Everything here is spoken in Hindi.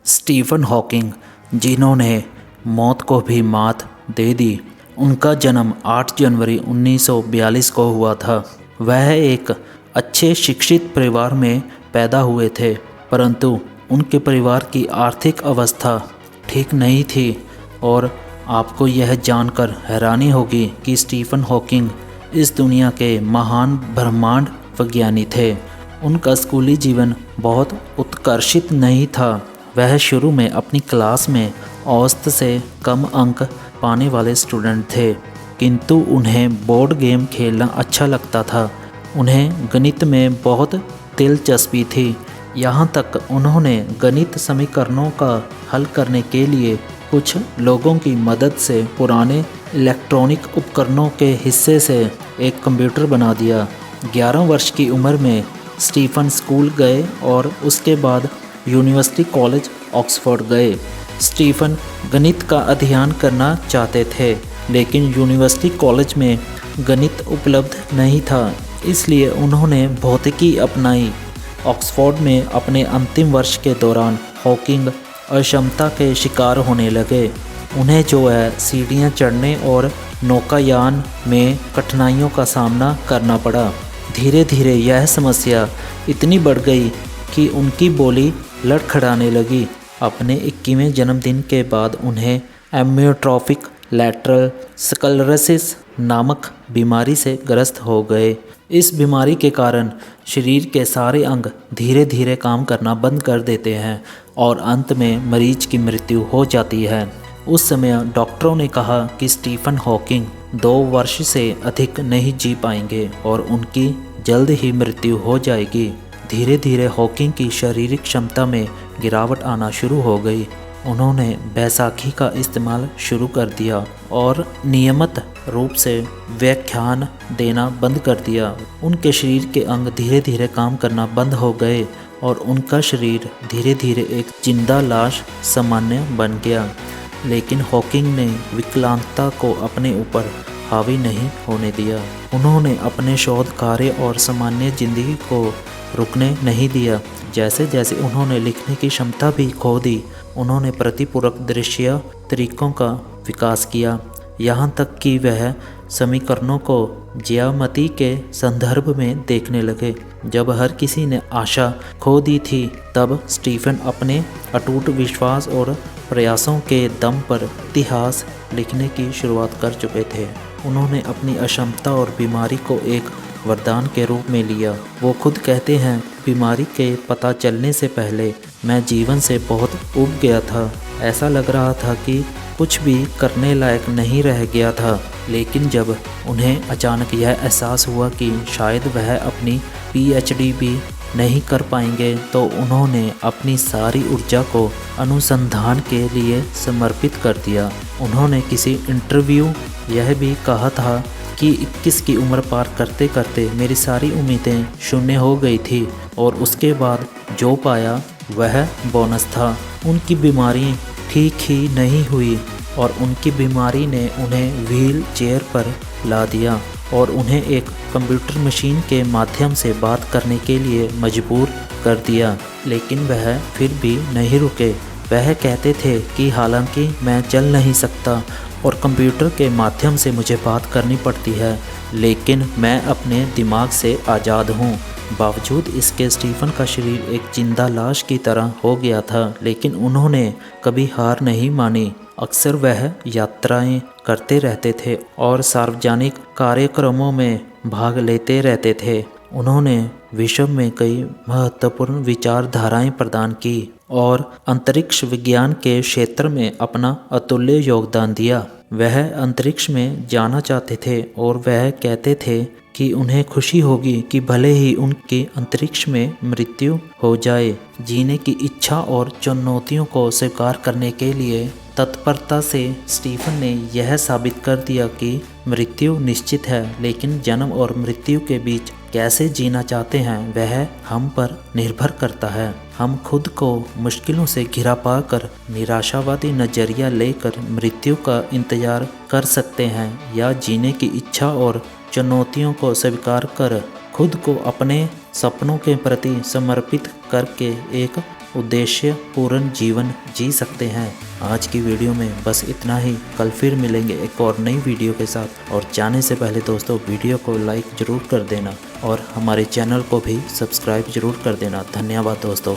स्टीफन हॉकिंग, जिन्होंने मौत को भी मात दे दी, उनका जन्म 8 जनवरी 1942 को हुआ था। वह एक अच्छे शिक्षित परिवार में पैदा हुए थे, परंतु उनके परिवार की आर्थिक अवस्था ठीक नहीं थी और आपको यह जानकर हैरानी होगी कि स्टीफन हॉकिंग इस दुनिया के महान ब्रह्मांड विज्ञानी थे। उनका स्कूली जीवन बहुत उत्कर्षित नहीं था। वह शुरू में अपनी क्लास में औसत से कम अंक पाने वाले स्टूडेंट थे, किंतु उन्हें बोर्ड गेम खेलना अच्छा लगता था। उन्हें गणित में बहुत दिलचस्पी थी। यहाँ तक उन्होंने गणित समीकरणों का हल करने के लिए कुछ लोगों की मदद से पुराने इलेक्ट्रॉनिक उपकरणों के हिस्से से एक कंप्यूटर बना दिया। 11 वर्ष की उम्र में स्टीफन स्कूल गए और उसके बाद यूनिवर्सिटी कॉलेज ऑक्सफोर्ड गए। स्टीफन गणित का अध्ययन करना चाहते थे, लेकिन यूनिवर्सिटी कॉलेज में गणित उपलब्ध नहीं था, इसलिए उन्होंने भौतिकी अपनाई। ऑक्सफोर्ड में अपने अंतिम वर्ष के दौरान हॉकिंग अक्षमता के शिकार होने लगे। उन्हें जो है सीढ़ियाँ चढ़ने और नौकायान में कठिनाइयों का सामना करना पड़ा। धीरे धीरे यह समस्या इतनी बढ़ गई कि उनकी बोली लड़खड़ाने लगी। अपने 21वें जन्मदिन के बाद उन्हें एम्योट्रोफिक लैटरल स्क्लेरोसिस नामक बीमारी से ग्रस्त हो गए। इस बीमारी के कारण शरीर के सारे अंग धीरे धीरे काम करना बंद कर देते हैं और अंत में मरीज की मृत्यु हो जाती है। उस समय डॉक्टरों ने कहा कि स्टीफन हॉकिंग 2 वर्ष से अधिक नहीं जी पाएंगे और उनकी जल्द ही मृत्यु हो जाएगी। धीरे धीरे हॉकिंग की शारीरिक क्षमता में गिरावट आना शुरू हो गई। उन्होंने बैसाखी का इस्तेमाल शुरू कर दिया और नियमित रूप से व्याख्यान देना बंद कर दिया। उनके शरीर के अंग धीरे धीरे काम करना बंद हो गए और उनका शरीर धीरे धीरे एक जिंदा लाश सामान्य बन गया। लेकिन हॉकिंग ने विकलांगता को अपने ऊपर हावी नहीं होने दिया। उन्होंने अपने शोध कार्य और सामान्य जिंदगी को रुकने नहीं दिया। जैसे जैसे उन्होंने लिखने की क्षमता भी खो दी, उन्होंने प्रतिपूरक दृश्य तरीकों का विकास किया। यहाँ तक कि वह समीकरणों को ज्यामिति के संदर्भ में देखने लगे। जब हर किसी ने आशा खो दी थी, तब स्टीफन अपने अटूट विश्वास और प्रयासों के दम पर इतिहास लिखने की शुरुआत कर चुके थे। उन्होंने अपनी अक्षमता और बीमारी को एक वरदान के रूप में लिया। वो खुद कहते हैं, बीमारी के पता चलने से पहले मैं जीवन से बहुत ऊब गया था। ऐसा लग रहा था कि कुछ भी करने लायक नहीं रह गया था। लेकिन जब उन्हें अचानक यह एहसास हुआ कि शायद वह अपनी पीएचडी भी नहीं कर पाएंगे, तो उन्होंने अपनी सारी ऊर्जा को अनुसंधान के लिए समर्पित कर दिया। उन्होंने किसी इंटरव्यू यह भी कहा था कि 21 की उम्र पार करते करते मेरी सारी उम्मीदें शून्य हो गई थी और उसके बाद जो पाया वह बोनस था। उनकी बीमारी ठीक ही नहीं हुई और उनकी बीमारी ने उन्हें व्हील चेयर पर ला दिया और उन्हें एक कंप्यूटर मशीन के माध्यम से बात करने के लिए मजबूर कर दिया। लेकिन वह फिर भी नहीं रुके। वह कहते थे कि हालांकि मैं चल नहीं सकता और कंप्यूटर के माध्यम से मुझे बात करनी पड़ती है, लेकिन मैं अपने दिमाग से आज़ाद हूँ। बावजूद इसके स्टीफन का शरीर एक जिंदा लाश की तरह हो गया था, लेकिन उन्होंने कभी हार नहीं मानी। अक्सर वह यात्राएं करते रहते थे और सार्वजनिक कार्यक्रमों में भाग लेते रहते थे। उन्होंने विश्व में कई महत्वपूर्ण विचारधाराएं प्रदान की और अंतरिक्ष विज्ञान के क्षेत्र में अपना अतुल्य योगदान दिया। वह अंतरिक्ष में जाना चाहते थे और वह कहते थे कि उन्हें खुशी होगी कि भले ही उनकी अंतरिक्ष में मृत्यु हो जाए। जीने की इच्छा और चुनौतियों को स्वीकार करने के लिए तत्परता से स्टीफन ने यह साबित कर दिया कि मृत्यु निश्चित है, लेकिन जन्म और मृत्यु के बीच कैसे जीना चाहते हैं वह हम पर निर्भर करता है। हम खुद को मुश्किलों से घिरा पाकर निराशावादी नज़रिया लेकर मृत्यु का इंतजार कर सकते हैं, या जीने की इच्छा और चुनौतियों को स्वीकार कर खुद को अपने सपनों के प्रति समर्पित करके एक उद्देश्यपूर्ण जीवन जी सकते हैं। आज की वीडियो में बस इतना ही। कल फिर मिलेंगे एक और नई वीडियो के साथ। और जाने से पहले दोस्तों वीडियो को लाइक ज़रूर कर देना और हमारे चैनल को भी सब्सक्राइब ज़रूर कर देना। धन्यवाद दोस्तों।